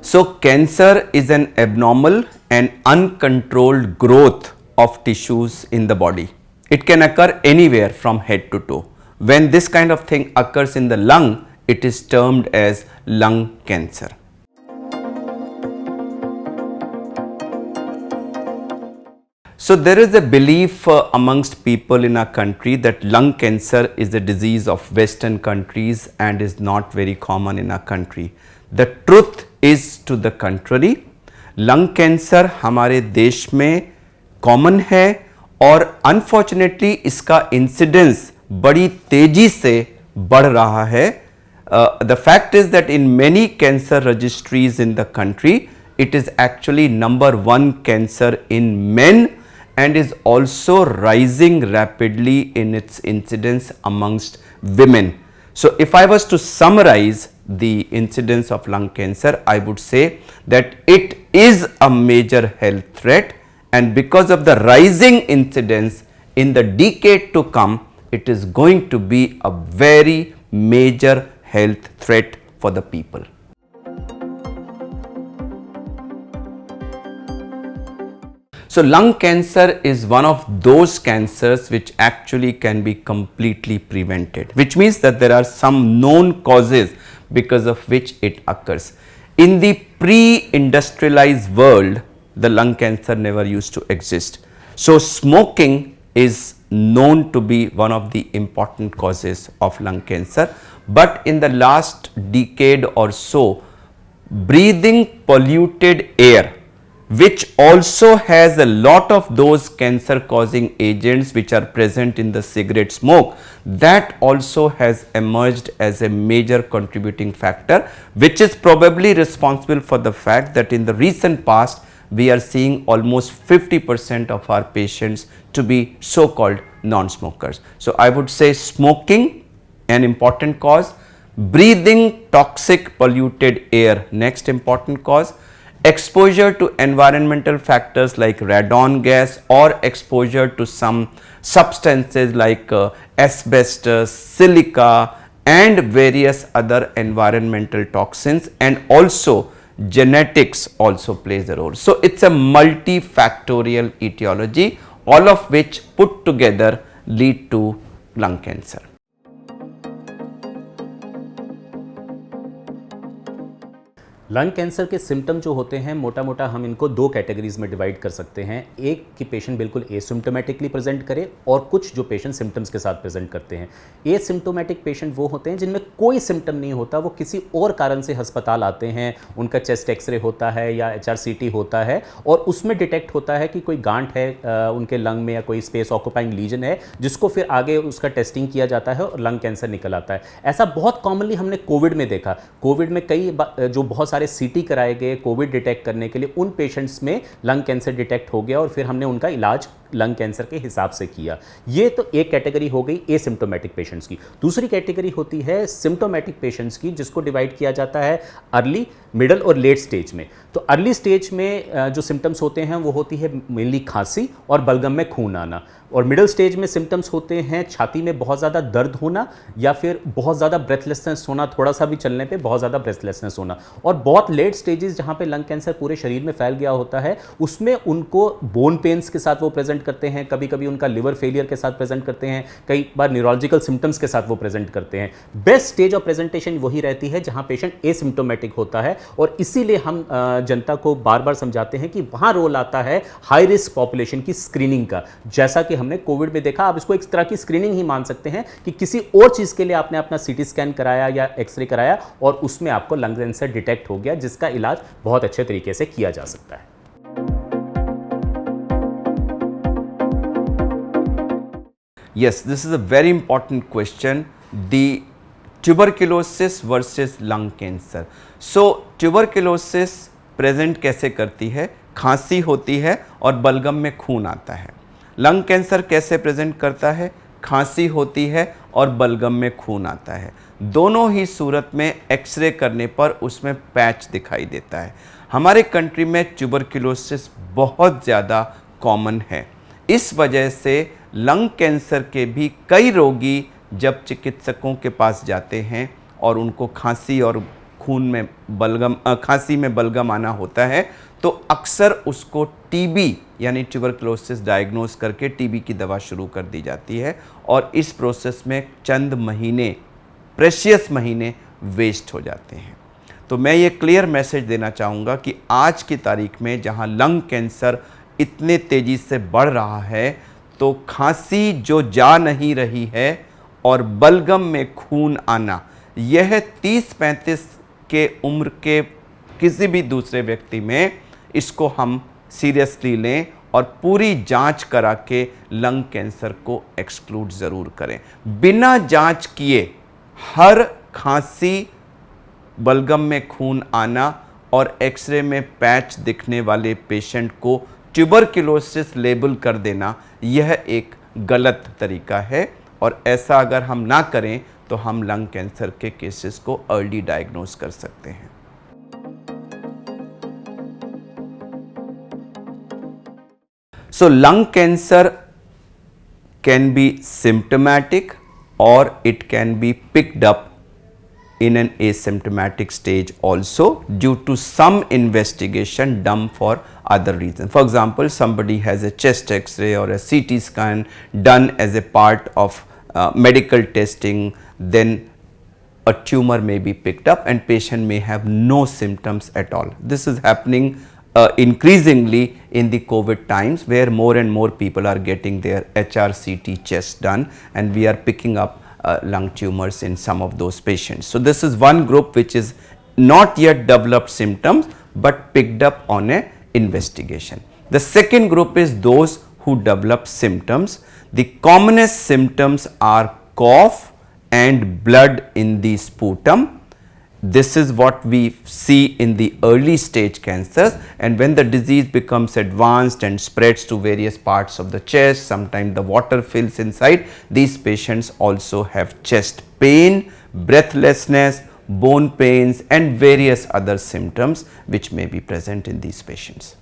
So cancer is an abnormal and uncontrolled growth of tissues in the body. It can occur anywhere from head to toe. When this kind of thing occurs in the lung, it is termed as lung cancer. So there is a belief amongst people in our country that lung cancer is a disease of Western countries and is not very common in our country. The truth is to the contrary. Lung cancer हमारे देश में common है और unfortunately इसका incidence बड़ी तेजी से बढ़ रहा है. The fact is that in many cancer registries in the country, it is actually number 1 cancer in men and is also rising rapidly in its incidence amongst women. So if I was to summarize the incidence of lung cancer, I would say that it is a major health threat, and because of the rising incidence in the decade to come, it is going to be a very major health threat for the people. So lung cancer is one of those cancers which actually can be completely prevented, which means that there are some known causes because of which it occurs. In the pre-industrialized world, the lung cancer never used to exist. So smoking is known to be one of the important causes of lung cancer, but in the last decade or so, breathing polluted air, which also has a lot of those cancer causing agents which are present in the cigarette smoke, that also has emerged as a major contributing factor, which is probably responsible for the fact that in the recent past we are seeing almost 50% of our patients to be so-called non-smokers. So I would say smoking, an important cause, breathing toxic polluted air, next important cause, exposure to environmental factors like radon gas or exposure to some substances like asbestos, silica and various other environmental toxins, and also genetics also plays a role. So it's a multifactorial etiology, all of which put together lead to lung cancer. Lung cancer के symptom जो होते हैं मोटा मोटा हम इनको 2 categories में divide कर सकते हैं. एक कि पेशेंट बिल्कुल एसिम्टोमेटिकली प्रेजेंट करे और कुछ जो पेशेंट सिम्टम्स के साथ प्रेजेंट करते हैं. एसिम्टोमेटिक पेशेंट वो होते हैं जिनमें कोई सिम्टम नहीं होता, वो किसी और कारण से अस्पताल आते हैं, उनका चेस्ट एक्सरे होता है या HRCT होता है और उसमें डिटेक्ट होता है कि कोई गांठ है उनके लंग में या कोई स्पेस ऑक्यूपाइंग लीजन है, जिसको फिर आगे उसका टेस्टिंग किया जाता है और लंग कैंसर निकल आता है. ऐसा बहुत कॉमनली हमने कोविड में देखा. कोविड में कई जो बहुत सारे CT कराए गए कोविड डिटेक्ट करने के लिए, उन पेशेंट्स में लंग कैंसर डिटेक्ट हो गया और फिर हमने उनका इलाज लंग कैंसर के हिसाब से किया. ये तो एक कैटेगरी हो गई एसिम्टोमेटिक पेशेंट्स की. दूसरी कैटेगरी होती है सिम्टोमेटिक पेशेंट्स की, जिसको डिवाइड किया जाता है अर्ली, मिडल और लेट स्टेज में. तो अर्ली स्टेज में जो सिम्टम्स होते हैं वो होती है मेनली खांसी और बलगम में खून आना, और मिडिल स्टेज में सिम्टम्स होते हैं छाती में बहुत ज़्यादा दर्द होना या फिर बहुत ज़्यादा ब्रेथलेसनेस होना, थोड़ा सा भी चलने पे बहुत ज़्यादा ब्रेथलेसनेस होना. और बहुत लेट स्टेजेस जहाँ पे लंग कैंसर पूरे शरीर में फैल गया होता है, उसमें उनको बोन पेन्स के साथ वो प्रेजेंट करते हैं, कभी कभी उनका लिवर फेलियर के साथ प्रेजेंट करते हैं, कई बार न्यूरोलॉजिकल सिम्टम्स के साथ वो प्रेजेंट करते हैं. बेस्ट स्टेज ऑफ प्रेजेंटेशन वही रहती है जहाँ पेशेंट एसिम्टोमेटिक होता है, और इसीलिए हम जनता को बार बार समझाते हैं कि वहाँ रोल आता है हाई रिस्क पॉपुलेशन की स्क्रीनिंग का. जैसा कि हमने कोविड में देखा, आप इसको एक तरह की स्क्रीनिंग ही मान सकते हैं कि किसी और चीज़ के लिए आपने अपना CT स्कैन कराया या एक्सरे कराया और उसमें आपको लंग कैंसर डिटेक्ट हो गया, जिसका इलाज बहुत अच्छे तरीके से किया जा सकता है. Yes, this is a very important question. The tuberculosis versus lung cancer. So tuberculosis present कैसे करती है? खांसी होती है और बलगम में खून आता है. लंग कैंसर कैसे प्रेजेंट करता है? खांसी होती है और बलगम में खून आता है. दोनों ही सूरत में एक्सरे करने पर उसमें पैच दिखाई देता है. हमारे कंट्री में ट्यूबरक्लोसिस बहुत ज़्यादा कॉमन है. इस वजह से लंग कैंसर के भी कई रोगी जब चिकित्सकों के पास जाते हैं और उनको खांसी और खून में बलगम खांसी में बलगम आना होता है तो अक्सर उसको टीबी यानी ट्यूबरकुलोसिस डायग्नोस करके टीबी की दवा शुरू कर दी जाती है और इस प्रोसेस में चंद महीने, प्रेशियस महीने वेस्ट हो जाते हैं। तो मैं ये क्लियर मैसेज देना चाहूँगा कि आज की तारीख में जहाँ लंग कैंसर इतने तेज़ी से बढ़ रहा है तो खांसी जो जा नहीं रही है और बलगम में खून आना, यह 30-35 के उम्र के किसी भी दूसरे व्यक्ति में इसको हम सीरियसली लें और पूरी जांच करा के लंग कैंसर को एक्सक्लूड ज़रूर करें। बिना जांच किए हर खांसी, बलगम में खून आना और एक्सरे में पैच दिखने वाले पेशेंट को ट्यूबरकुलोसिस लेबल कर देना, यह एक गलत तरीका है और ऐसा अगर हम ना करें तो हम लंग कैंसर के केसेस को अर्ली डायग्नोस कर सकते हैं। So lung cancer can be symptomatic or it can be picked up in an asymptomatic stage also due to some investigation done for other reasons. For example, somebody has a chest X-ray or a CT scan done as a part of medical testing, then a tumor may be picked up and patient may have no symptoms at all. This is happening increasingly in the COVID times where more and more people are getting their HRCT chest done and we are picking up lung tumors in some of those patients. So this is one group which is not yet developed symptoms but picked up on a investigation. The second group is those who develop symptoms. The commonest symptoms are cough and blood in the sputum. This is what we see in the early stage cancers, and when the disease becomes advanced and spreads to various parts of the chest, sometimes the water fills inside, these patients also have chest pain, breathlessness, bone pains and various other symptoms which may be present in these patients.